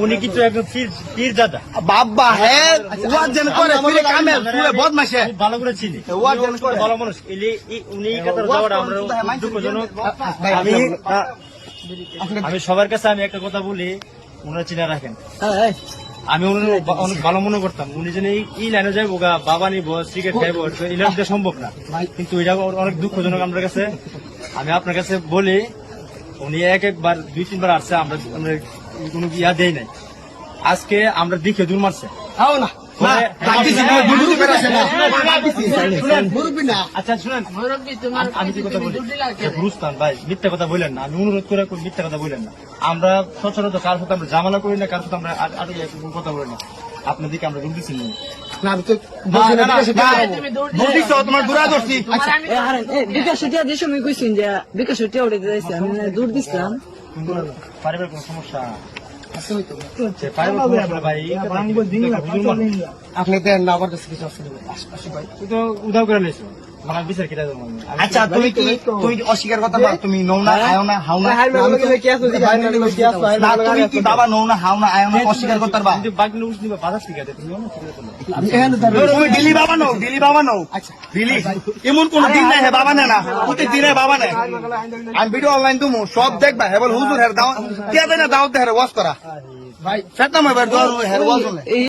উনি কিন্তু একদম পীরজাদা বাবা হ্যাঁ ওয়াজ যেন করে ফিরে কামে পুরো বদমাশে ভালো করে চিনি ওয়াজ যেন করে ভালো মানুষ উনি এই কথা যাওয়াটা আমরা দুঃখজনক। আমি সবার কাছে আমি একটা কথা বলি, ওনারা চিনা রাখেন। আমি অনেক ভালো মনে করতাম উনি যেন এই লাইনে যাইবো গা, বাবা নিবো, সিগারেট খাইবো, এটা সম্ভব না। কিন্তু এটা অনেক দুঃখজনক আমার কাছে। আমি আপনার কাছে বলি, উনি একবার 2-3 বার আসছে, আমরা কোনো ইয়া দেই নাই। আজকে আমরা দেখে দূর মারছে। আচ্ছা শুনেন, আমি কি কথা বলি, বুঝতাম ভাই মিথ্যা কথা বললেন না, আমি অনুরোধ করে মিথ্যা কথা বললেন না। আমরা সচরাচর কার সাথে আমরা জামালা করি না, কার সাথে আমরা কথা বলি না। আপনার দিকে আমরা দূর দিচ্ছি তোমার দূরাদর্শী দূর দিচ্ছিলাম পারিবারিক কোনো সমস্যা আপনি দেন না আবার উদাও করে নিয়েছো মানে বিচার কেটে দেবো। আচ্ছা তুমি কি তুই অস্বীকার কথা বল, তুমি নৌ না আয়ো না হাও না, তুমি কি বাবা নৌ না হাও না আয়ো না অস্বীকার করতে পারবা? তুমি দিলি বাবা নৌ, দিলি বাবা নৌ, দিলি এমন কোন দিন নাই হ্যাঁ বাবা না প্রত্যেক দিনে বাবা নেই। আমি ভিডিও অনলাইন তুমি সব দেখবা হ্যাঁ বল হুজুর হ্যাঁ দাও কে দেয় না দাওয়াত হ্যাঁ ওয়াজ করা ভাই ফেতনা হের ওয়াজ